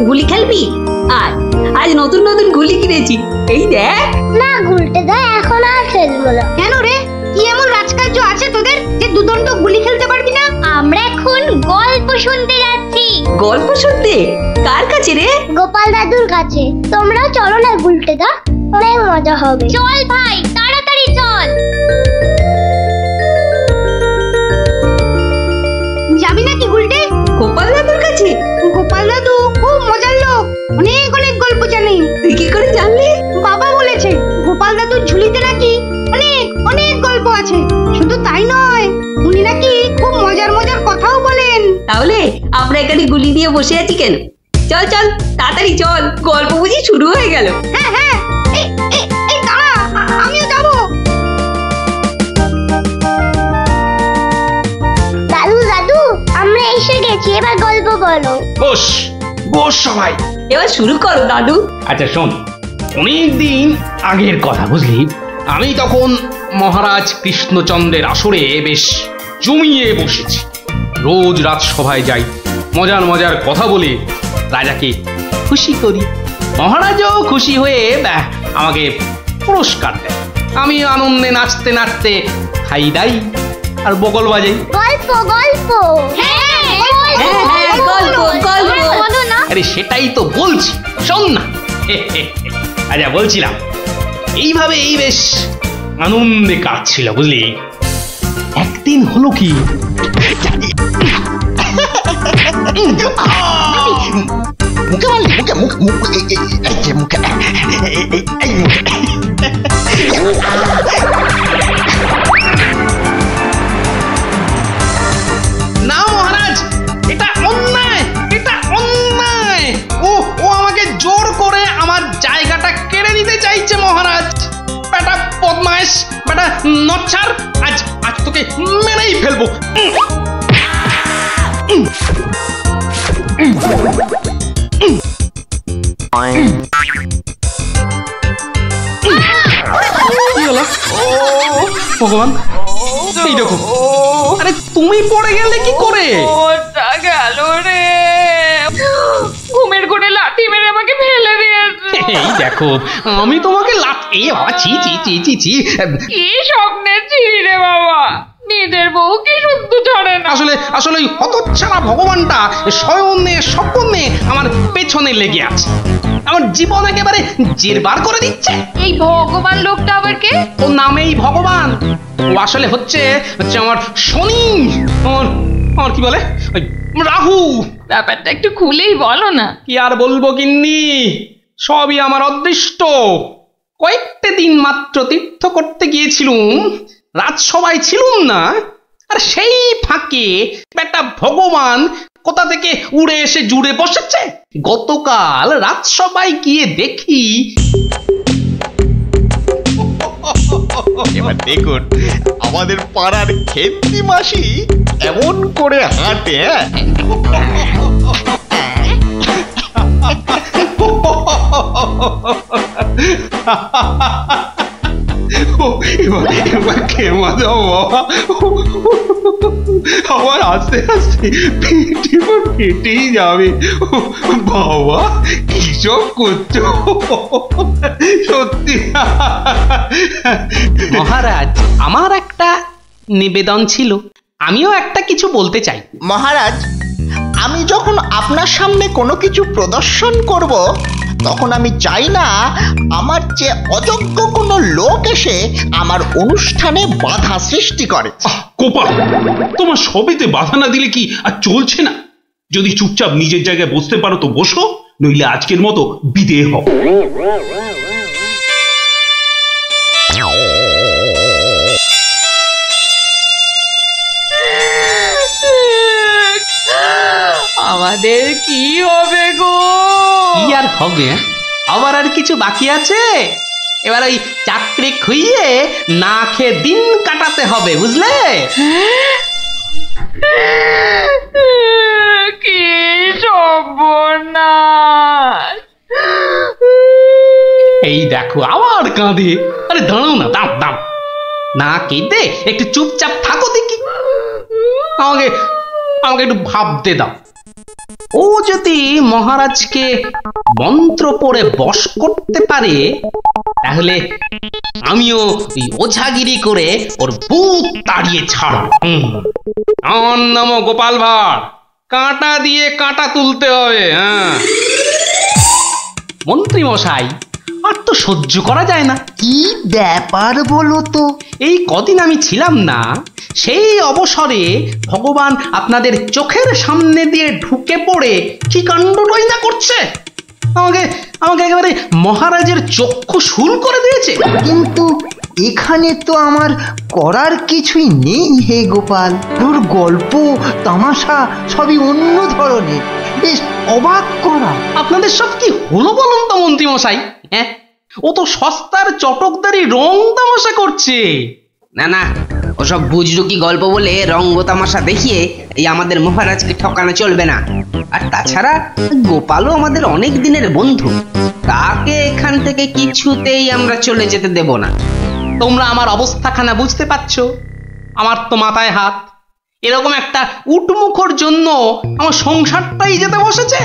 গুলি খেলবি? আর আজ নতুন নতুন গুলি কিনেছি, এই দেখ। না গুলটে দা, এখন আর খেলবো না। কেন রে, কি এমন রাজকার্য আছে তোদের যে দুদণ্ড গুলি খেলতে পারবি না? আমরা এখন গল্প শুনতে যাচ্ছি। গল্প শুনতে? কার কাছে রে? গোপাল দাদুর কাছে। তোমরাও চলো না গুলটে দা, অনেক মজা হবে। চল ভাই, তাড়াতাড়ি চল। যাবি নাকি গুলটে? গোপাল দাদুর কাছে? গোপাল দাদু খুব মজার লোক, অনেক অনেক গল্প জানে। তুই কি করে জানলি? বাবা বলেছে গোপাল দাদুর ঝুলিতে নাকি অনেক অনেক গল্প আছে। শুধু তাই নয়, উনি নাকি খুব মজার মজার কথাও বলেন। তাহলে আমরা এখানে গুলি নিয়ে বসে আছি কেন? চল চল তাড়াতাড়ি চল, গল্প বুঝি শুরু হয়ে গেল। হ্যাঁ হ্যাঁ, এই দাঁড়া, আমিও যাবো। দাদু দাদু, আমরা এসে গেছি, এবার গল্প বলো। বস বস সবাই, এবার শুরু করো দাদু। আচ্ছা শোন, অনেকদিন আগের কথা বুঝলি, আমি তখন মহারাজ কৃষ্ণচন্দ্রের আসরে বেশ জমিয়ে বসেছি। রোজ রাজসভায় যাই, মজার মজার কথা বলে রাজাকে খুশি করি। মহারাজও খুশি হয়ে আমাকে পুরস্কার দেয়। আমি আনন্দে নাচতে নাচতে খাই দাই আর বগল বাজাই। গল্প গল্প। হ্যাঁ গল্প গল্প। বলো না। আরে সেটাই তো বলছি, শোন না। আচ্ছা বলছিলাম, এইভাবে এই বেশ আনন্দে কাটছিল বুঝলি। একদিন হলো কি, মুখে মারলি, মুখে মুখে মুখে মুখে না মহারাজ, এটা অন্যায়, এটা অন্যায়। ও ও আমাকে জোর করে আমার জায়গাটা কেড়ে নিতে চাইছে মহারাজ। বেটা বদমাইশ, বেটা নচ্ছার, আজ আজ তোকে মেরেই ফেলবো। কি হলো? ভগবান, এই দেখো, আরে তুমি পড়ে গেলে কি করে? ওটা গেল রে, ঘুমের ঘুরে লাঠি মেরে আমাকে ফেলে দিয়েছে। এই দেখো, আমি তোমাকে লাঠি, বাবা ছি ছি ছি ছি ছি। কি স্বপ্নের ছিলি রে বাবা, নিজের বউ কি শুদ্ধ ছড়ে না। আসলে আসলে ওই হতচ্ছাড়া ভগবানটা স্বয়নে স্বপ্নে আমার পেছনে লেগে আছে, আমার জীবন একেবারে জেরবার করে দিচ্ছে। এই ভগবান লোকটা আবার কে? ওর নামেই ভগবান। ও আসলে হচ্ছে হচ্ছে আমার শনি, আমার কি বলে ওই রাহু। ব্যাপারটা একটু খুলেই বলো না। কি আর বলবো গিন্নি, সবই আমার অদৃষ্ট। কয়েকটা দিন মাত্র তীর্থ করতে গিয়েছিলুম, রাজসভায় ছিলুম না, আর সেই ফাঁকে একটা ভগবান কোথা থেকে উড়ে এসে জুড়ে বসেছে। গতকাল রাজসভায় গিয়ে দেখি, এবার দেখুন আমাদের পাড়ার খেন্তি মাসি এমন করে হাঁটে। এবার খেমা দেবো, আমার আস্তে আস্তে ফেটেই যাবে। বাবা কি সব করছো সত্যি। মহারাজ, আমার একটা নিবেদন ছিল, আমিও একটা কিছু বলতে চাই। মহারাজ, আমি যখন আপনার সামনে কোনো কিছু প্রদর্শন করব, তখন আমি চাই না আমার যে অযোগ্য কোনো লোক এসে আমার অনুষ্ঠানে বাধা সৃষ্টি করে। কোপাল, তোমার সবেতে বাধা না দিলে কি আর চলছে না? যদি চুপচাপ নিজের জায়গায় বসতে পারো তো বসো, নইলে আজকের মতো বিদেয় হও। আমাদের কি হবে গো? কি আর হবে, আবার আর কিছু বাকি আছে? এবার ওই চাকরি খুইয়ে না খেয়ে দিন কাটাতে হবে, বুঝলে? কি সর্বনাশ! এই দেখো আবার কাঁদে। আরে দাঁড়াও না, দাঁড় দাঁড়, না কেঁদে একটু চুপচাপ থাকো দেখি। আমাকে আমাকে একটু ভাবতে দাও। ও যদি মহারাজকে মন্ত্র পড়ে বশ করতে পারে, তাহলে আমিও ওই ওঝাগিরি করে ওর ভূত তাড়িয়ে ছাড়ব। আমার নামও গোপাল ভাঁড়, কাঁটা দিয়ে কাঁটা তুলতে হবে। হ্যাঁ মন্ত্রী মশাই, আর তো সহ্য করা যায় না। কি ব্যাপার বলো তো? এই কদিন আমি ছিলাম না, সেই অবসরে ভগবান আপনাদের চোখের সামনে দিয়ে ঢুকে পড়ে কি কাণ্ডটাই না করছে। আমাকে আমাকে একেবারে মহারাজের চক্ষু শুল করে দিয়েছে। কিন্তু এখানে তো আমার করার কিছুই নেই হে গোপাল। তোর গল্প তামাশা সবই অন্য ধরনের, বেশ অবাক করা। আপনাদের সব কি হলো বলুন তো মন্ত্রী মশাই? হ্যাঁ, ও তো সস্তার চটকদারি রং তামাশা করছে। না না, ওসব বুজরুকি গল্প বলে রঙ্গ তামাশা দেখিয়ে এই আমাদের মহারাজকে ঠকানো চলবে না। আর তাছাড়া গোপালও আমাদের অনেক দিনের বন্ধু, তাকে এখান থেকে কিছুতেই আমরা চলে যেতে দেব না। তোমরা আমার অবস্থাখানা বুঝতে পারছো? আমার তো মাথায় হাত। এরকম একটা উটমুখর জন্য আমার সংসারটাই যেতে বসেছে।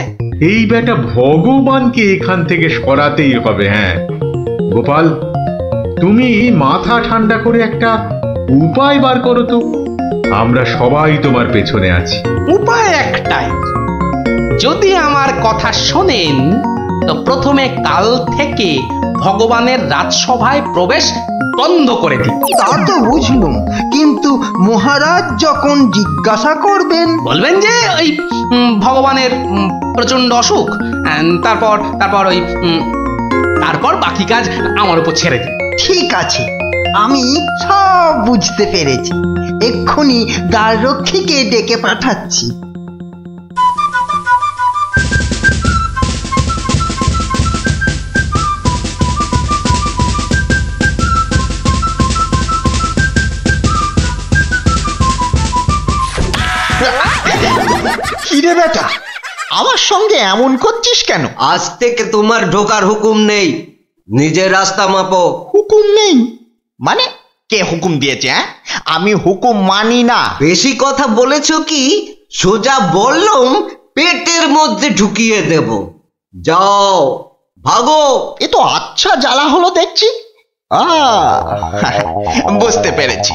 এই বেটা ভগবানকে এখান থেকে সরাতেই হবে। হ্যাঁ গোপাল, তুমি মাথা ঠান্ডা করে একটা উপায় বার করো তো। আমরা সবাই তোমার পেছনে আছি। উপায় একটাই, যদি আমার কথা শোনেন তো প্রথমে কাল থেকে ভগবানের রাজসভায় প্রবেশ বন্ধ করে দিন। তা তো বুঝলুম, কিন্তু মহারাজ যখন জিজ্ঞাসা করবেন, বলবেন যে ওই ভগবানের প্রচন্ড অসুখ, তারপর তারপর ওই তারপর বাকি কাজ আমার উপর ছেড়ে দিন। ঠিক আছে, আমি সব বুঝতে পেরেছি। এক্ষুনি দ্বাররক্ষীকে ডেকে পাঠাচ্ছি। কিরে বেটা, আমার সঙ্গে এমন করছিস কেন? আজ থেকে তোমার ঢোকার হুকুম নেই, নিজের রাস্তা মাপো। হুকুম নেই মানে? কে হুকুম দিয়েছে? হ্যাঁ, আমি হুকুম মানি না। বেশি কথা বলেছো কি? সোজা বললাম পেটের মধ্যে ঢুকিয়ে দেব। যাও ভাগো। এ তো আচ্ছা জ্বালা হলো দেখছি। বুঝতে পেরেছি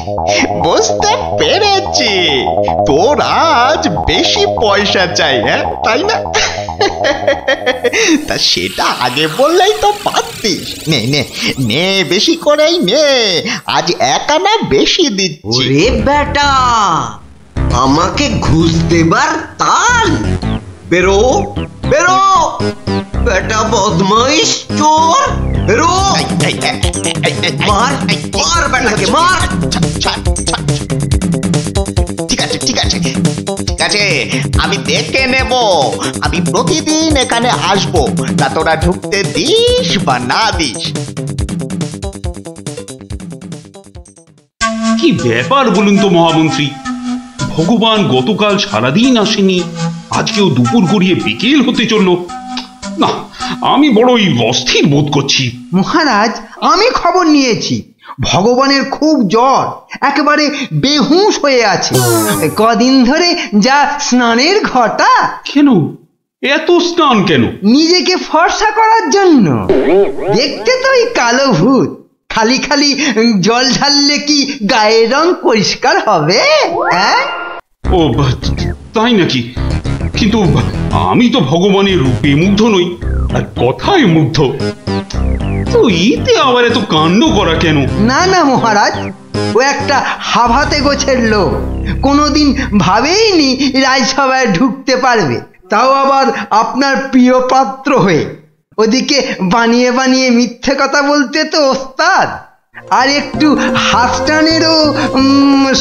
বুঝতে পেরেছি, তোর আজ বেশি পয়সা চাই, হ্যাঁ তাই না? তা সেটা আগে বললেই তো পারতিস। নে নে নে, বেশি করেই নে, আজ 1 আনা বেশি দিচ্ছি। ওরে বেটা, আমাকে ঘুষ দেবার তাল? বেরো বেরো বেটা, বদমাইশ চোর, বেরো। মার মার বেটাকে, মার। ঠিক আছে ঠিক আছে ঠিক আছে, আমি দেখে নেব। আমি প্রতিদিন এখানে আসবো, তা তোরা ঢুকতে দিস বা না দিস। কি ব্যাপার বলুন তো মহামন্ত্রী? ভগবান গতকাল সারাদিন আসেনি, আজকেও দুপুর গড়িয়ে বিকেল হতে চললো। না, আমি বড়ই অস্থির বোধ করছি। মহারাজ, আমি খবর নিয়েছি, ভগবানের খুব জ্বর, একেবারে বেহুঁশ হয়ে আছে। কদিন ধরে যা স্নানের ঘটা। কেন এত স্নান কেন? নিজেকে ফর্সা করার জন্য। দেখতে তো ওই কালো ভূত, খালি খালি জল ঢাললে কি গায়ের রং পরিষ্কার হবে? হ্যাঁ, ও তাই নাকি? কিন্তু আমি তো ভগবানের রূপে মুগ্ধ নই, আর কথায় মুগ্ধ। তো এতে আবার এত কাণ্ড করা কেন? না না মহারাজ, ও একটা হাভাতে গোছের লোক, কোনোদিন ভাবেইনি রাজসভায় ঢুকতে পারবে, তাও আবার আপনার প্রিয় পাত্র হয়ে। ওদিকে বানিয়ে বানিয়ে মিথ্যে কথা বলতে তো ওস্তাদ, আর একটু হাসটানেরও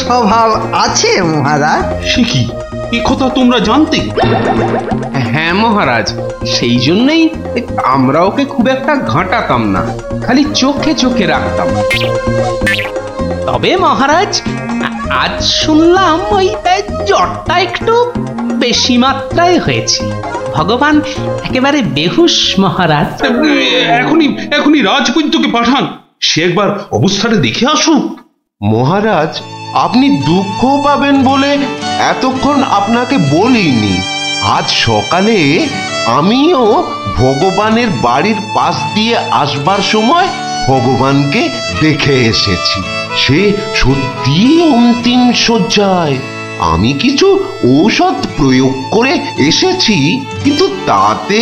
স্বভাব আছে মহারাজ। সে কি, এ কথা তোমরা জানতে? হ্যাঁ মহারাজ, সেই জন্যই আমরা ওকে খুব একটা ঘাঁটাতাম না, খালি চোখে চোখে রাখতাম। তবে মহারাজ, আজ শুনলাম ওই জ্বরটা একটু বেশি মাত্রায় হয়েছে। ভগবান একেবারে বেহুশ মহারাজ। এখনই এখনই রাজবৈদ্যকে পাঠান, সে একবার অবস্থাটা দেখে আসুক। মহারাজ, আপনি দুঃখ পাবেন বলে এতক্ষণ আপনাকে বলিনি। আজ সকালে আমিও ভগবানের বাড়ির পাশ দিয়ে আসবার সময় ভগবানকে দেখে এসেছি। সে সত্যি অন্তিম শয্যায়। আমি কিছু ঔষধ প্রয়োগ করে এসেছি, কিন্তু তাতে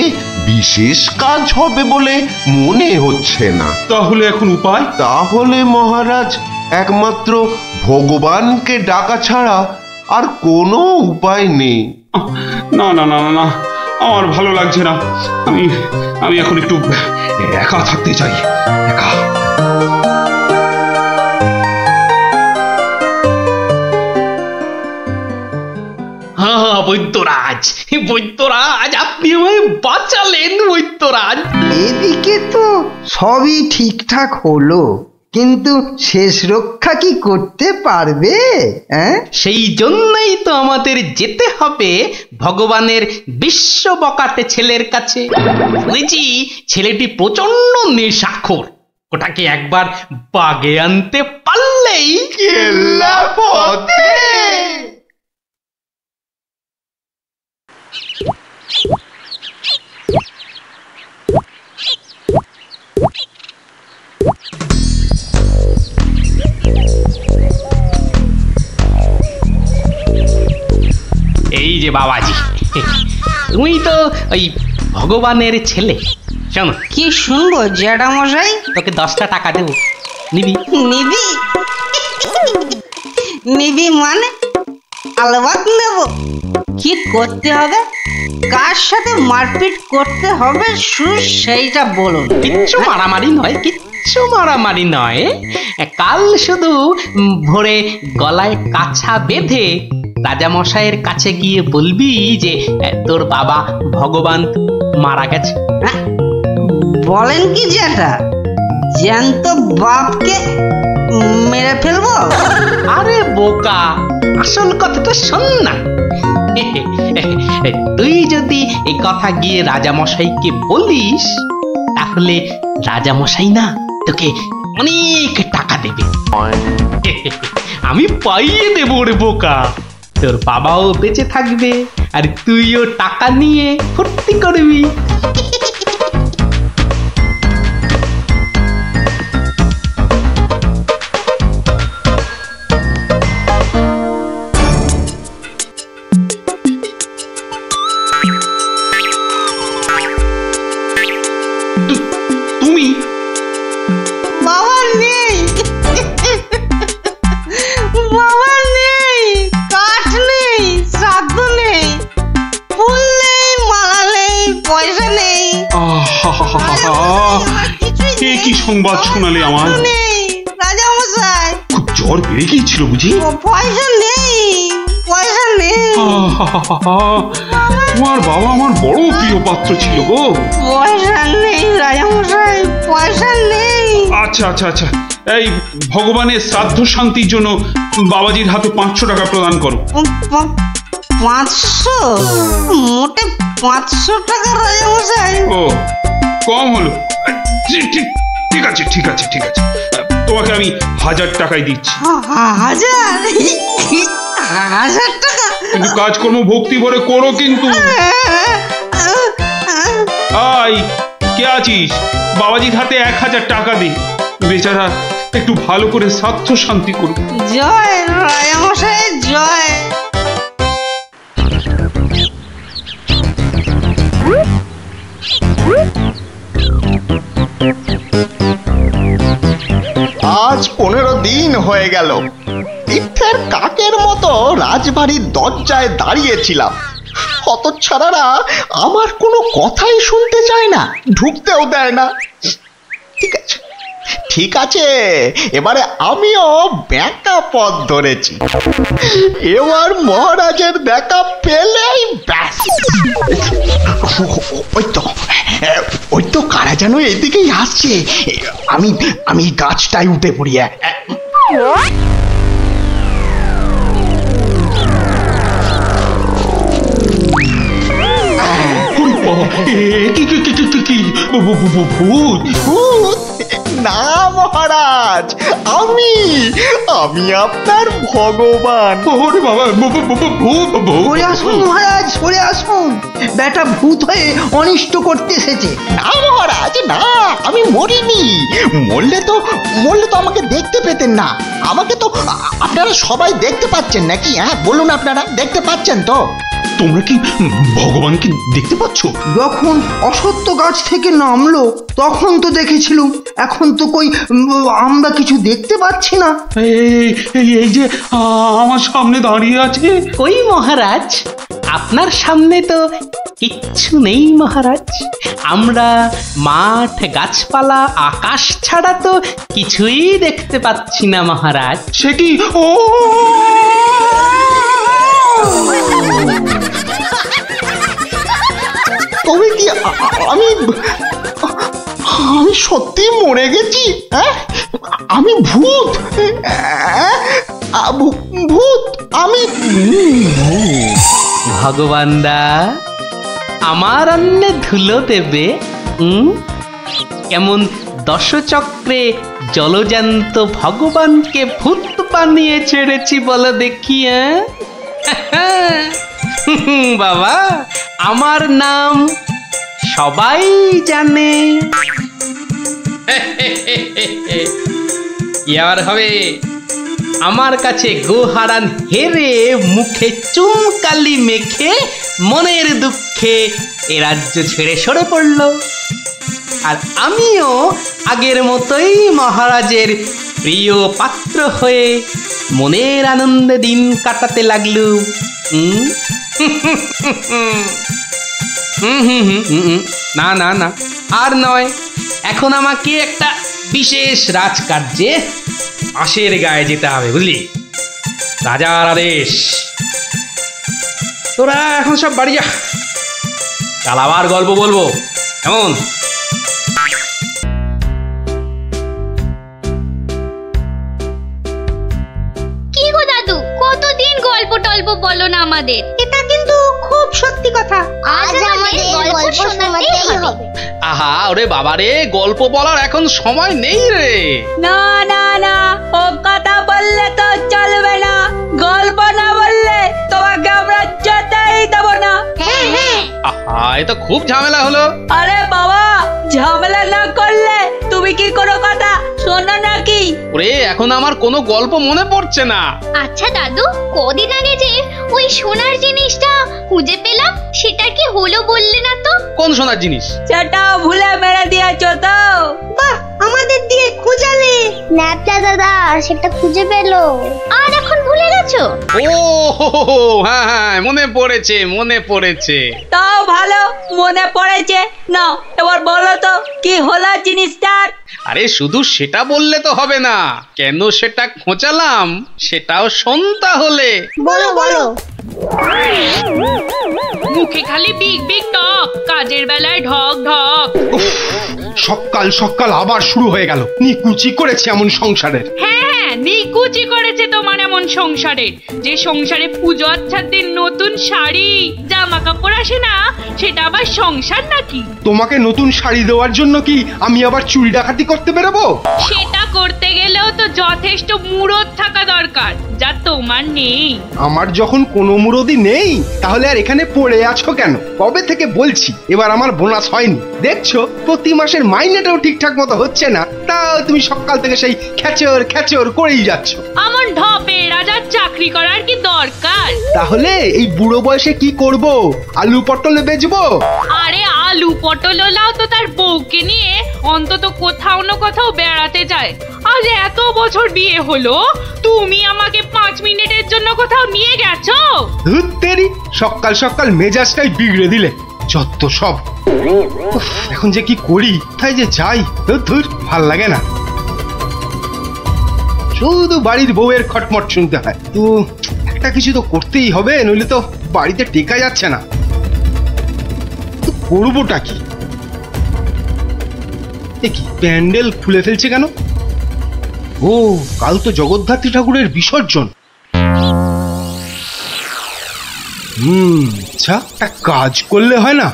বিশেষ কাজ হবে বলে মনে হচ্ছে না। তাহলে এখন উপায়? তাহলে মহারাজ একমাত্র ভগবানকে ডাকা ছাড়া আর কোনো উপায় নেই। না না না না, আমার ভালো লাগছে না। আমি এখন একটু একা থাকতে চাই, একা। হ্যাঁ বৈদ্যরাজ, বৈদ্যরাজ, আপনি আমায় বাঁচালেন বৈদ্যরাজ। এদিকে তো সবই ঠিকঠাক হলো, কিন্তু শেষ রক্ষা কি করতে পারবে? সেই জন্যই তো আমাদের যেতে হবে ভগবানের বিশ্ব বকাটে ছেলের কাছে। শুনেছি ছেলেটি প্রচন্ড নেশাখোর। ওটাকে একবার বাগে আনতে পারলেই কেল্লা পথে। এই যে বাবাজি, তুমি তো ওই ভগবানের ছেলে। শোনো, কি শুনবো জ্যাঠামশাই? তোকে 10টা টাকা দেবো, নিবি? নিবি? নিবি মানে? আলবাত নেব। কি করতে হবে? কার সাথে মারপিট করতে হবে সেইটা বলুন। কিচ্ছু মারামারি নয়, কিচ্ছু মারামারি নয়। কাল শুধু ভোরে গলায় কাছা বেঁধে রাজামশাইয়ের কাছে গিয়ে বলবি যে তোর বাবা ভগবান মারা গেছে। বলেন কি জ্যাঠা? জ্যান্ত বাপকে মেরে ফেলবো? আরে বোকা, আসল কথাটা শোন না। তুই যদি এই কথা গিয়ে রাজামশাইকে বলিস, তাহলে রাজামশাই না তোকে অনেক টাকা দেবে। আমি পাইয়ে দেবো রে বোকা। তোর বাবাও বেঁচে থাকবে, আর তুইও টাকা নিয়ে ফুর্তি করবি। তুমি? বাবা নেই, বাবা নেই, কাঠ নেই, শ্রাদ্ধ নেই, ফুল নেই, মালা নেই, পয়সা নেই। কি সংবাদ শোনালে আমার? রাজামশাই, খুব জ্বর বেড়ে গিয়েছিল বুঝি? পয়সা নেই, পয়সা নেই। তোমার বাবা আমার বড় প্রিয় পাত্র ছিল গো। পয়সা নেই রাজামশাই, পয়সা নেই। আচ্ছা আচ্ছা আচ্ছা, এই ভগবানের শ্রাদ্ধ শান্তির জন্য বাবাজির হাতে 500 টাকা প্রদান করো। 500? মোটে 500 টাকা রাজামশাই? ও, কম হলো। ঠিক আছে ঠিক আছে ঠিক আছে, তোমাকে আমি 1000 টাকাই দিচ্ছি। 1000 টাকা? কিন্তু কাজকর্ম ভক্তি ভরে করো কিন্তু। আই, কে আছিস? বাবাজির হাতে 1000 টাকা দে, বেচারা একটু ভালো করে শ্রাদ্ধ শান্তি করুক। জয় রাজামশাই, জয়। আজ 15 দিন হয়ে গেল তীর্থের কাকের মতো রাজবাড়ির দরজায় দাঁড়িয়েছিলাম। হতচ্ছাড়ারা আমার কোনো কথাই শুনতে চায় না, ঢুকতেও দেয় না। ঠিক আছে ঠিক আছে, এবারে আমিও ব্যাকা পথ ধরেছি। এবার মহারাজের দেখা পেলেই ব্যাস। ওই তো কারা যেন এদিকেই আসছে। আমি গাছটায় উঠে পড়ি। না মহারাজ, আমি আপনার ভগবান। ওরে বাবা, ভূত! সরে আসুন মহারাজ, সরে আসুন। বেটা ভূত হয়ে অনিষ্ট করতে এসেছে। না মহারাজ না, আমি মরিনি। মরলে তো আমাকে দেখতে পেতেন না। আমাকে তো আপনারা সবাই দেখতে পাচ্ছেন নাকি? হ্যাঁ বলুন, আপনারা দেখতে পাচ্ছেন তো? তোমরা কি ভগবানকে দেখতে পাচ্ছ? যখন অসত্য গাছ থেকে নামলো তখন তো দেখেছিলুম, এখন তো কই আমরা কিছু দেখতে পাচ্ছি না। এই যে আমার সামনে দাঁড়িয়ে আছে। কই মহারাজ, আপনার সামনে তো কিচ্ছু নেই মহারাজ। আমরা মাঠ, গাছপালা, আকাশ ছাড়া তো কিছুই দেখতে পাচ্ছি না মহারাজ। সে কি? ও তবে কি আমি সত্যি মরে গেছি? হ্যাঁ, আমি ভূত? ভূত আমি? ভগবানদা আমার অন্নে ধুলো দেবে? কেমন দশচক্রে জলজান্ত ভগবানকে ভূত বানিয়ে ছেড়েছি বলো দেখি। বাবা, আমার নাম সবাই জানে। কি আর হবে, আমার কাছে গোহারান হেরে মুখে চুনকালি মেখে মনের দুঃখে এ রাজ্য ছেড়ে সরে পড়ল। আর আমিও আগের মতোই মহারাজের প্রিয় পাত্র হয়ে মনের আনন্দে দিন কাটাতে লাগলুম। না না না, আর নয়। এখন আমাকে একটা বিশেষ রাজকার্যে আশের গায়ে যেতে হবে, বুঝলি? রাজার আদেশ। তোরা এখন সব বাড়ি যা, কাল আবার গল্প বলবো, কেমন? কি গো দাদু, কতদিন গল্প টল্প বলো না আমাদের? এটা কিন্তু খুব সত্যি কথা। আজ আমাদের গল্প শোনাতেই হবে। আহা, ওরে বাবারে, গল্প বলার এখন সময় নেই রে। না না না, ও কথা বললে তো চলবে না। গল্প না বললে তোমাকে আমরা যেতেই দেব না। হ্যাঁ হ্যাঁ। আহা, এ তো খুব ঝামেলা হলো। আরে বাবা, ঝামেলা না করলে তুমি কি কোনো কথা শোনো নাকি? ওরে, এখন আমার কোনো গল্প মনে পড়ছে না। আচ্ছা দাদু, কদিন আগে যে ওই সোনার জিনিসটা খুঁজে পেলাম, সেটা কি হলো বললে না তো? কোন সোনার জিনিস? সেটা ভুলে মেরে দিয়েছো তো? বাহ, আমাদের দিয়ে খুঁজালে। ন্যাপলা দাদা সেটা খুঁজে পেলো, আর এখন ভুলে গেছো? ও হ্যাঁ হ্যাঁ, মনে পড়েছে মনে পড়েছে। তাও ভালো মনে পড়েছে। না, এবার বলো তো কি হলো জিনিসটার? আরে শুধু সেটা বললে তো হবে না, কেন সেটা খোঁচালাম সেটাও শোন তাহলে। বলো বলো। মুখে খালি বিগ বিগ টক, কাজের বেলায় ঢক ঢক। সকাল সকাল আবার শুরু হয়ে গেল। নিকুচি করেছে এমন সংসারের। হ্যাঁ, নিকুচি করেছে তোমার এমন সংসারে, যে সংসারে পুজো আচ্ছার দিন নতুন শাড়ি জামা কাপড় আসে না, সেটা আবার সংসার নাকি? তোমাকে নতুন শাড়ি দেওয়ার জন্য কি আমি আবার চুরি ডাকাতি করতে বেরোবো? সেটা করতে গেলেও তো যথেষ্ট মুরদ থাকা দরকার, যা তোমার নেই। আমার যখন কোনো মুরদি নেই, তাহলে আর এখানে পড়ে আছো কেন? কবে থেকে বলছি এবার আমার বোনাস হয়নি। দেখছো প্রতি মাসের মাইনেটাও ঠিকঠাক মতো হচ্ছে না, তাও তুমি সকাল থেকে সেই খেচর খেচর করেই যাচ্ছ। আমার ঢপে রাজার চাকরি করার কি দরকার? তাহলে এই বুড়ো বয়সে কি করব? আলু পটল বেচবো? আরে আলু পটল লাও তো তার বউকে নিয়ে অন্তত কোথাও না কোথাও বেড়াতে যায়। আজ এত বছর বিয়ে হলো, তুমি আমাকে 5 মিনিটের জন্য কোথাও নিয়ে গেছো? ধুর তেরি, সকাল সকাল মেজাজটাই বিগড়ে দিলে। যত সব। এখন যে কি করি, তাই যে যাই, ধুর ভাল লাগে না। শুধু বাড়ির বউয়ের খটমট শুনতে হয়। তো একটা কিছু তো করতেই হবে, নইলে তো বাড়িতে টেকা যাচ্ছে না। তো করবোটা কি? কি প্যান্ডেল খুলে ফেলছে কেন? ও, কাল তো জগদ্ধাত্রী ঠাকুরের বিসর্জন। আচ্ছা, একটা কাজ করলে হয় না?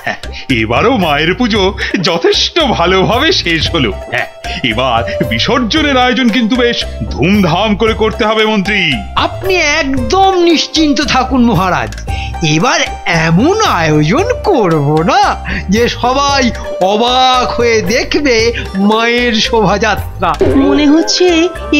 হ্যাঁ, এবারও মায়ের পুজো যথেষ্ট ভালোভাবে শেষ হলো। হ্যাঁ, এবার বিসর্জনের আয়োজন কিন্তু বেশ ধুমধাম করে করতে হবে মন্ত্রী। আপনি একদম নিশ্চিন্ত থাকুন মহারাজ, এবার এমন আয়োজন করব না যে সবাই অবাক হয়ে দেখবে মায়ের শোভাযাত্রা। মনে হচ্ছে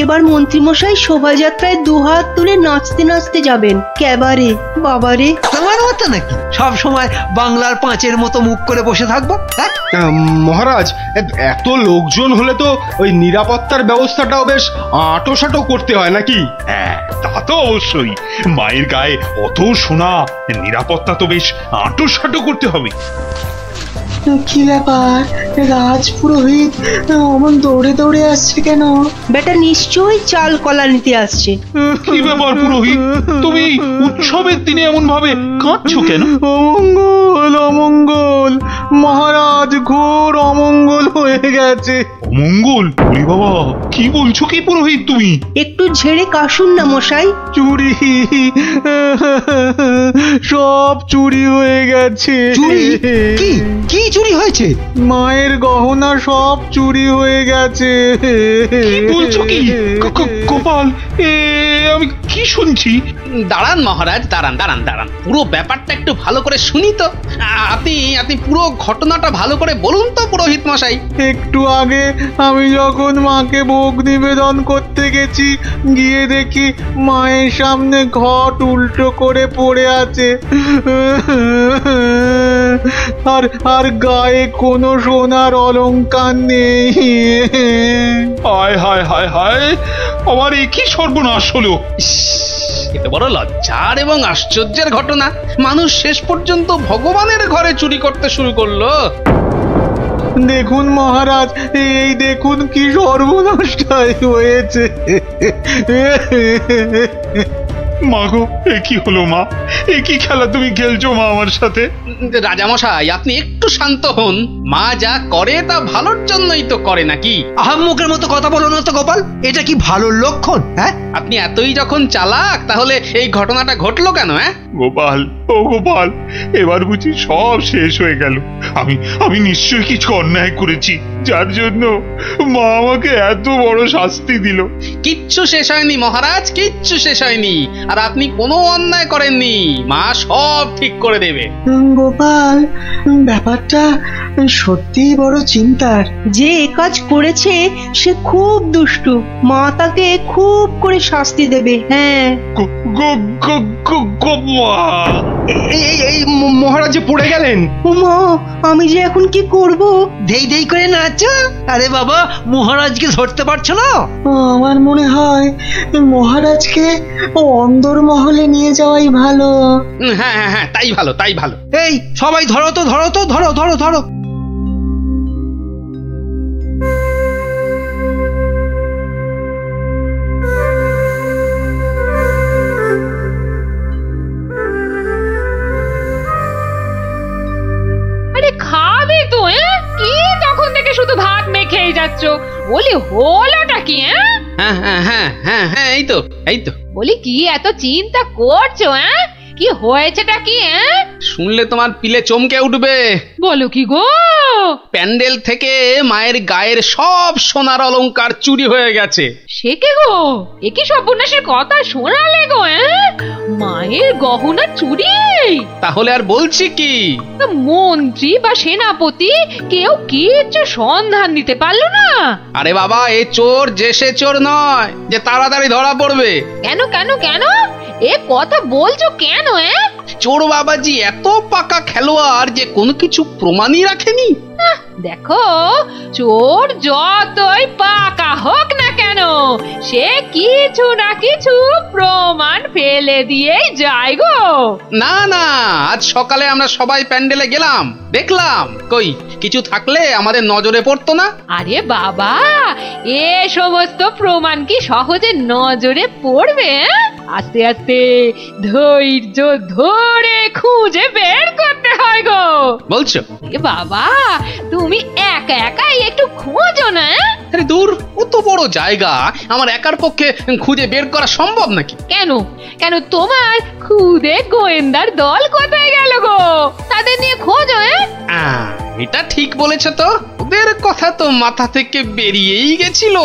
এবার মন্ত্রীমশাই শোভাযাত্রায় দুহাত তুলে নাচতে নাচতে যাবেন। ক্যাবারে বাবারে, তোমার মতো নাকি সব সময় বাংলার পাঁচের মতো মুখ করে বসে থাকবো? হ্যাঁ, মহারাজ এত লোকজন হলে তো ওই নিরাপত্তার ব্যবস্থাটাও বেশ আঁটোসাঁটো করতে হয় নাকি? হ্যাঁ, তা তো অবশ্যই। মায়ের গায়ে অত সোনা, নিরাপত্তা তো বেশ আঁটোসাঁটো করতে হবে। কি ব্যাপার, রাজপুরোহিত অমন দৌড়ে দৌড়ে আসছে কেন? বেটা নিশ্চয়ই চাল কলা নিতে আসছে। কি ব্যাপার পুরোহিত, তুমি উৎসবের দিনে এমন ভাবে কাঁদছো কেন? অমঙ্গল অমঙ্গল, মহারাজ ঘোর অমঙ্গল হয়ে গেছে। অমঙ্গল? ওরে বাবা, কি বলছো কি পুরোহিত তুমি? একটু ঝেড়ে কাশুন না মশাই। চুরি, সব চুরি হয়ে গেছে। কি কি চুরি হয়েছে? মায়ের গহনা সব চুরি হয়ে গেছে। কি বলছো কি গোপাল? আমি কি শুনছি? দাঁড়ান মহারাজ, দাঁড়ান দাঁড়ান দাঁড়ান, পুরো ব্যাপারটা একটু ভালো করে শুনি তো। আপনি পুরো ঘটনাটা ভালো করে বলুন তো পুরোহিত মশাই। একটু আগে আমি যখন মাকে ভোগ নিবেদন করতে গেছি, গিয়ে দেখি মায়ের সামনে ঘট উল্টো করে পড়ে আছে, আর গায়ে কোনো সোনার অলংকার নেই। হায় হায় হায় হায়, আমার এ কি সর্বনাশ হলো! এত বড় লজ্জার এবং আশ্চর্যের ঘটনা, মানুষ শেষ পর্যন্ত ভগবানের ঘরে চুরি করতে শুরু করলো। দেখুন মহারাজ, এই দেখুন কি সর্বনাশটাই হয়েছে। মা গো, এ কি হলো মা? এ কি খেলা তুমি খেলছো মা আমার সাথে? রাজামশাই, আপনি একটু শান্ত হন। মা যা করে তা ভালোর জন্যই তো করে নাকি? আহাম্মকের মতো কথা বলো না তো গোপাল, এটা কি ভালো লক্ষণ? হ্যাঁ, আপনি এতই যখন চালাক, তাহলে এই ঘটনাটা ঘটলো কেন? হ্যাঁ গোপাল, ও গোপাল, এবার বুঝি সব শেষ হয়ে গেল। আমি নিশ্চয়ই কিছু অন্যায় করেছি, যার জন্য মা আমাকে এত বড় শাস্তি দিল। কিচ্ছু শেষ হয়নি মহারাজ, কিচ্ছু শেষ হয়নি। আর আপনি কোনো অন্যায় করেননি, মা সব ঠিক করে দেবে। গোপাল, ব্যাপারটা সত্যিই বড় চিন্তার। যে কাজ করেছে সে খুব দুষ্টু, মা তাকে খুব করে শাস্তি দেবে। হ্যাঁ, এই মহারাজ পড়ে গেলেন। মা, আমি যে এখন কি করব? দেই দেই করে নাচো। আরে বাবা, মহারাজকে ধরতে পারছো না? আমার মনে হয় মহারাজকে অন্দর মহলে নিয়ে যাওয়াই ভালো। হ্যাঁ হ্যাঁ হ্যাঁ, তাই ভালো, তাই ভালো। এই সবাই ধরো তো, ধরো তো, ধরো ধরো ধরো। খাবে তো? কি তখন থেকে শুধু ভাত মেখেই যাচ্ছ? বলি হলোটা কি? হ্যাঁ হ্যাঁ হ্যাঁ হ্যাঁ হ্যাঁ, এই তো এই তো। বলি কি এত চিন্তা করছো? কি হয়েছেটা কি? শুনলে তোমার পিলে চমকে উঠবে। বলো কি গো? প্যান্ডেল থেকে মায়ের গায়ের সব সোনার অলংকার চুরি হয়ে গেছে। সে কে গো? এ কি সর্বনাশের কথা শোনালে গো? মায়ের গহনা চুরি? তাহলে আর বলছি কি? মন্ত্রী বা সেনাপতি কেউ কিচ্ছু সন্ধান দিতে পারলো না? আরে বাবা, এ চোর যে সে চোর নয় যে তাড়াতাড়ি ধরা পড়বে। কেন কেন কেন এ কথা বলছো কেন? চোর বাবাজি এত পাকা খেলোয়াড় যে কোনো কিছু প্রমাণই রাখেনি। দেখো, চোর যতই পাকা হোক না কেন, সে কিছু না কিছু প্রমাণ ফেলে দিয়েই যায় গো। না না, আজ সকালে আমরা সবাই প্যান্ডেলে গেলাম, দেখলাম কই কিছু থাকলে আমাদের নজরে পড়তো না। আরে বাবা, এ সমস্ত প্রমাণ কি সহজে নজরে পড়বে? আস্তে আস্তে ধৈর্য ধরে খুঁজে বের করতে হয় গো। বলছো? এ বাবা, তুমি একা একাই একটু খোঁজো না। আরে দূর, অত বড় জায়গা আমার একার পক্ষে খুঁজে বের করা সম্ভব নাকি? কেন কেন, তোমার খুদে গোয়েন্দার দল কোথায় গেল গো? তাদের নিয়ে খোঁজো। এটা ঠিক বলেছ তো, ওদের কথা তো মাথা থেকে বেরিয়েই গেছিল।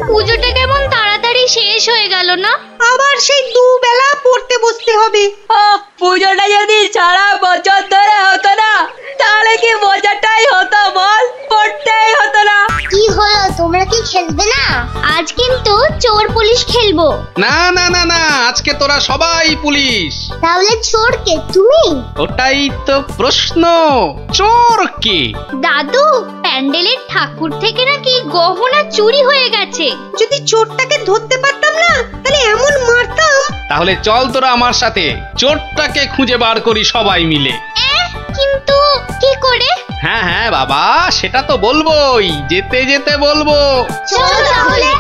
পুজোটা কেমন তাড়াতাড়ি শেষ হয়ে গেল না? আবার সেই দুবেলা পড়তে বসতে হবে। পুজোটা যদি সারা বছর ধরে হতো না, তাহলে কি মজাটাই হতো বল? পড়তেই হতো না। কি হলো, তোমরা কি খেলবে না? আজ কিন্তু চোর পুলিশ খেলবো। না না না না, আজকে তোরা সবাই পুলিশ। তাহলে চোর কে, তুমি? ওটাই তো প্রশ্ন, চোর কে? দাদু, প্যান্ডেলের ঠাকুর থেকে নাকি গহনা চুরি হয়ে গেছে। যদি চোরটাকে ধরতে পারতাম না, তাহলে এমন মারতাম। তাহলে চল তোরা আমার সাথে, চোরটাকে খুঁজে বার করি সবাই মিলে। কিন্তু কি করে? হ্যাঁ হ্যাঁ বাবা, সেটা তো বলবোই, যেতে যেতে বলবো। চল তাহলে।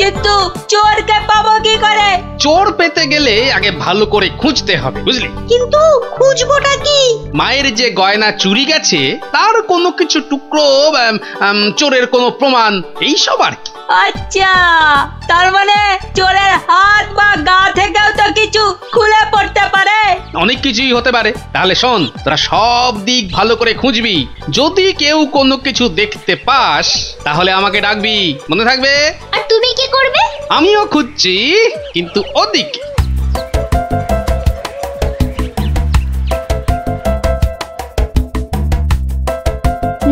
কিন্তু চোরকে পাবো কি করে? চোর পেতে গেলে আগে ভালো করে খুঁজতে হবে, বুঝলি? কিন্তু খুঁজবোটা কি? মায়ের যে গয়না চুরি গেছে তার কোনো কিছু টুকরো, চোরের কোনো প্রমাণ, এইসব আর কি। আচ্ছা, তার মানে চোরের হাত বা গা থেকেও তো কিছু খুলে পড়তে পারে। অনেক কিছুই হতে পারে। তাহলে শোন, তোরা সব দিক ভালো করে খুঁজবি, যদি কেউ কোনো কিছু দেখতে পাস তাহলে আমাকে ডাকবি, মনে থাকবে? আর তুমি কি করবে? আমিও খুঁজছি, কিন্তু ওদিকে।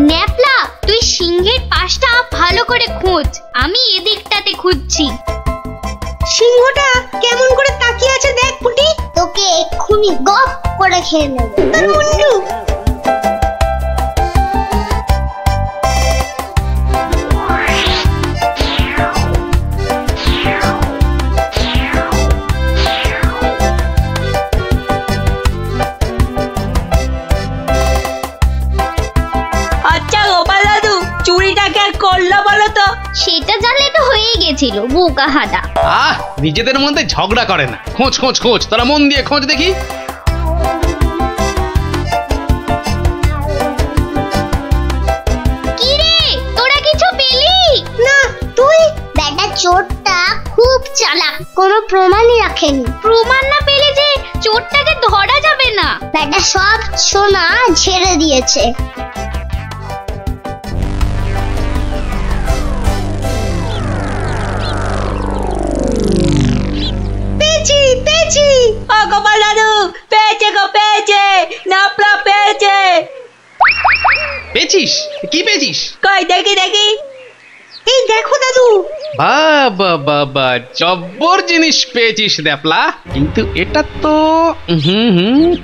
ন্যাপলা, তুই সিংহের পাশটা ভালো করে খোঁজ, আমি এদিকটাতে খুঁজছি। সিংহটা কেমন করে তাকিয়ে আছে দেখ পুটি। তোকে এক্ষুনি গপ করে খেয়ে নেব। তোর মুন্ডু। আচ্ছা গোপাল দাদু, চুরিটা কে করলো বলো তো? সেটা জানলে তো হয়েই গেছিল, বোকা হাদা। নিজেদের মধ্যে ঝগড়া করে না, খোঁজ খোঁজ খোঁজ, তোরা মন দিয়ে খোঁজ দেখি। কি রে, তোরা কিছু পেলি? না, তুই? বেটা চোরটা খুব চালাক, কোনো প্রমাণই রাখেনি। প্রমাণ না পেলে যে চোরটাকে ধরা যাবে না। বেটা সব সোনা ঝেড়ে দিয়েছে। পেয়েছি পেয়েছি। ও গোপাল দাদু, পেয়েছে গো, পেয়েছে, নাপলা পেয়েছে। পেয়েছিস? কি পেয়েছিস? কই দেখি দেখি। এই দেখো দাদু। বাবা বাবা, জব্বর জিনিস পেয়েছিস ন্যাপলা, কিন্তু এটা তো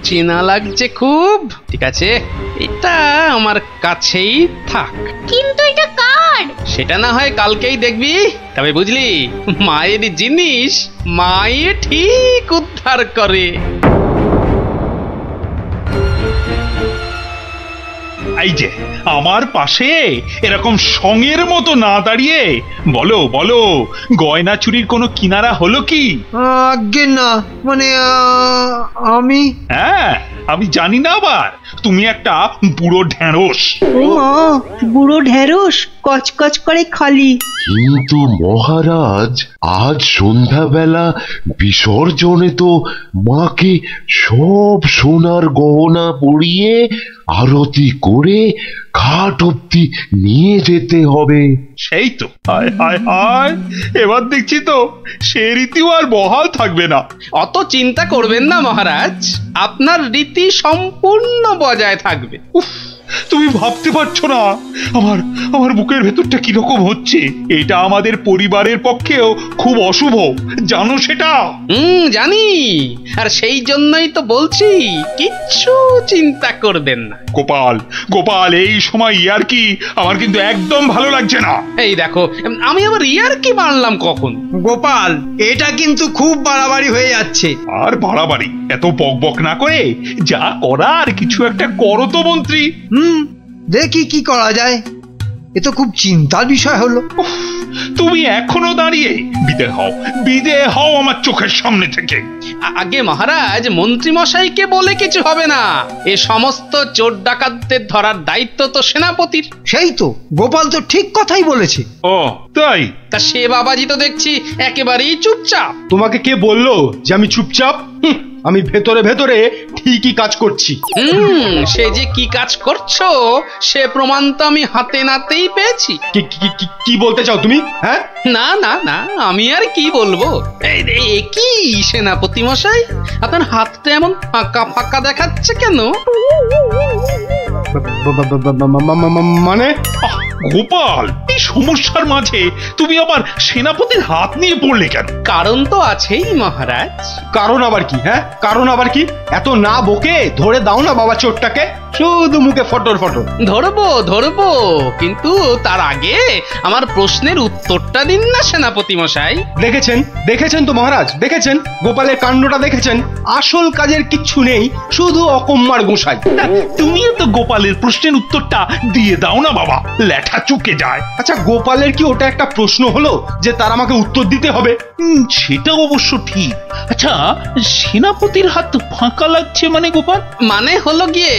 চেনা লাগছে খুব। ঠিক আছে, এটা আমার কাছেই থাক। কিন্তু এটা কার? সেটা না হয় কালকেই দেখবি। তবে বুঝলি, মায়ের জিনিস মায়ে ঠিক উদ্ধার করে। এই যে আমার পাশে এরকম সঙের মতো না দাঁড়িয়ে বলো বলো, গয়না চুরির কোনো কিনারা হলো কি? আজ্ঞে না, মানে আমি। হ্যাঁ, আমি জানি না আবার, তুমি একটা বুড়ো ঢেঁড়স। ও মা, বুড়ো ঢেঁড়স, কচকচ করে খালি। কিন্তু মহারাজ, আজ সন্ধ্যাবেলা বিসর্জনে তো মাকে সব সোনার গহনা পরিয়ে আরতি করে ঘাট অব্দি নিয়ে যেতে হবে। সেই তো, হায় হায় হায়, এবার দেখছি তো সে রীতিও আর বহাল থাকবে না। অত চিন্তা করবেন না মহারাজ, আপনার রীতি সম্পূর্ণ বজায় থাকবে। উফ, তুমি ভাবতে পারছো না আমার আমার বুকের ভেতরটা কিরকম হচ্ছে। এটা আমাদের পরিবারের পক্ষেও খুব অশুভ, জানো সেটা? জানি, আর সেই জন্যই তো বলছি কিচ্ছু চিন্তা করবেন না। গোপাল গোপাল, এই সময় ইয়ার্কি আমার কিন্তু একদম ভালো লাগছে না। এই দেখো, আমি আবার ইয়ার্কি মারলাম কখন? গোপাল, এটা কিন্তু খুব বাড়াবাড়ি হয়ে যাচ্ছে। আর বাড়াবাড়ি এত বকবক না করে যা করার কিছু একটা করো তো মন্ত্রী। দেখি কি করা যায়। এ তো খুব চিন্তার বিষয় হলো। তুমি এখনো দাঁড়িয়ে? বিদে হও আমার চোখের সামনে থেকে। আগে মহারাজ, মন্ত্রী মশাইকে বলে কিছু হবে না। এ সমস্ত চোর ডাকাতদের ধরার দায়িত্ব তো সেনাপতির। সেই তো, গোপাল তো ঠিক কথাই বলেছে। ও তাই? তা সে বাবাজি তো দেখছি একেবারেই চুপচাপ। তোমাকে কে বললো যে আমি চুপচাপ? আমি ভেতরে ভেতরে ঠিকই কাজ করছি। সে যে কি কাজ করছো সে প্রমাণ তো আমি হাতে নাতেই পেয়েছি। কি বলতে চাও তুমি? হ্যাঁ, না না না, আমি আর কি বলবো। কি সেনাপতি মশাই, আপনার হাতটা এমন ফাঁকা ফাঁকা দেখাচ্ছে কেন? মানে গোপাল, এই সমস্যার মাঝে তুমি আবার সেনাপতির হাত নিয়ে পড়লে কেন? কারণ তো আছেই মহারাজ। কারণ আবার কি? হ্যাঁ, কারণ আবার কি? এত না বকে ধরে দাও না বাবা চোরটাকে, শুধু মুখে ফটর ফটর। ধরবো, কিন্তু তার আগে আমার প্রশ্নের উত্তরটা দিন না সেনাপতি মশাই। দেখেছেন তো মহারাজ, দেখেছেন গোপালের কাণ্ডটা দেখেছেন। আসল কাজের কিচ্ছু নেই, শুধু অকম্মার গোসাই। তুমিও তো গোপালের প্রশ্নের উত্তরটা দিয়ে দাও না বাবা, লেঠা চুকে যায়। আচ্ছা, গোপালের কি ওটা একটা প্রশ্ন হলো যে তার আমাকে উত্তর দিতে হবে? সেটা অবশ্য ঠিক। আচ্ছা, সেনাপতির হাত ফাঁকা লাগছে মানে গোপাল? মানে হলো গিয়ে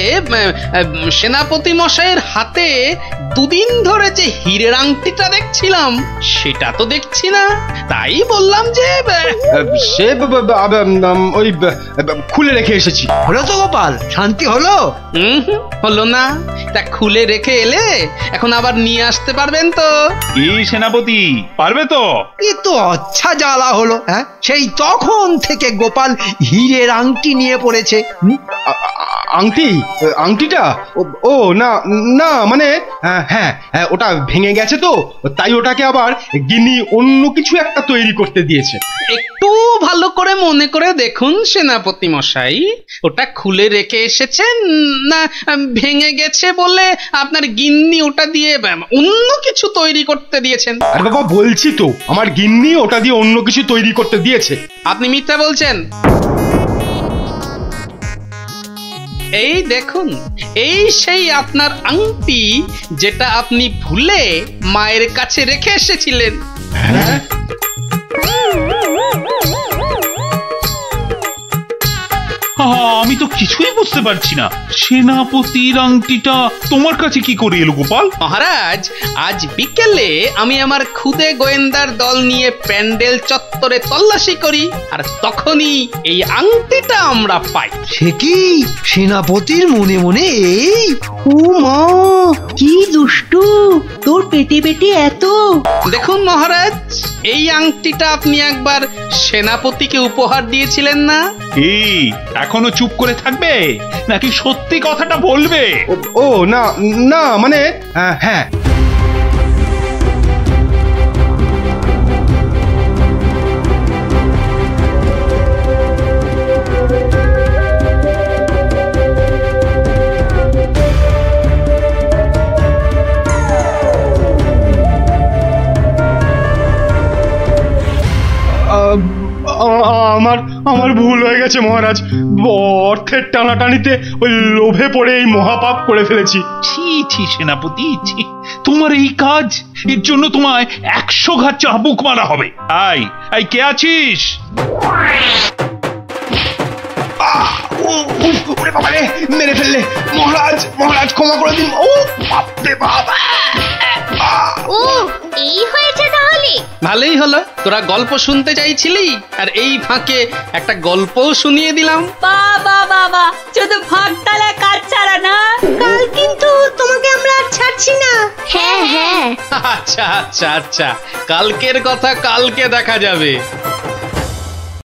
সেনাপতি মশাইয়ের হাতে দুদিন ধরে যে হীরের আংটিটা দেখছিলাম সেটা তো দেখছি না, তাই বললাম যে সে ওই খুলে রেখে এসেছি। হলো তো গোপাল, শান্তি হলো? হলো না। তা খুলে রেখে এলে এখন আবার নিয়ে আসতে পারবেন তো? এই সেনাপতি পারবে তো? এ তো আচ্ছা জ্বালা হলো। হ্যাঁ, সেই তখন থেকে গোপাল হীরের আংটি নিয়ে পড়েছে। আংটিটা? ও না না, মানে হ্যাঁ, ওটা ভেঙে গেছে তো, তাই ওটাকে আবার গিন্নি অন্য কিছু একটা তৈরি করতে দিয়েছে। একটু ভালো করে মনে করে দেখুন সেনাপতি মশাই, ওটা খুলে রেখে এসেছেন না ভেঙে গেছে বলে আপনার গিন্নি ওটা দিয়ে অন্য কিছু তৈরি করতে দিয়েছেন? আরে বাবা, বলছি তো আমার গিন্নি ওটা দিয়ে অন্য কিছু তৈরি করতে দিয়েছে। আপনি মিথ্যা বলছেন। এই দেখুন, এই সেই আপনার আংটি যেটা আপনি ভুলে মায়ের কাছে রেখে এসেছিলেন। আমি তো কিছুই বুঝতে পারছি না, সেনাপতির আংটিটা তোমার কাছে কি করে এলো গোপাল? মহারাজ, আজ বিকেলে আমি আমার খুদে গোয়েন্দার দল নিয়ে প্যান্ডেল চত্বরে তল্লাশি করি, আর তখনই এই আংটিটা আমরা পাই। সে কি সেনাপতির মনে মনে এই? ও মা, কি দুষ্টু, তোর পেটে পেটে এত। দেখুন মহারাজ, এই আংটিটা আপনি একবার সেনাপতিকে উপহার দিয়েছিলেন না? এই এখনো চুপ করে থাকবে নাকি সত্যি কথাটা বলবে? ও না না, মানে হ্যাঁ, আমার ভুল হয়ে গেছে মহারাজ। অর্থের টানাটানিতে ওই লোভে পড়ে এই মহাপাপ করে ফেলেছি। ছি সেনাপতি, ছি, তোমার এই কাজ, এর জন্য তোমায় 100 ঘা চাবুক মারা হবে। আই কে আছিস? মেরে ফেললে মহারাজ, ক্ষমা করে দিন। ও বাপরে বাবা! ও, এই হয়েছে তাহলে? ভালোই হলো, তোরা গল্প শুনতে চাইছিলি আর এই ফাঁকে একটা গল্পও শুনিয়ে দিলাম। বাবা, শুধু ফাঁক তালে কাজ ছাড়া না। কাল কিন্তু তোমাকে আমরা আর ছাড়ছি না। হ্যাঁ, আচ্ছা, কালকের কথা কালকে দেখা যাবে।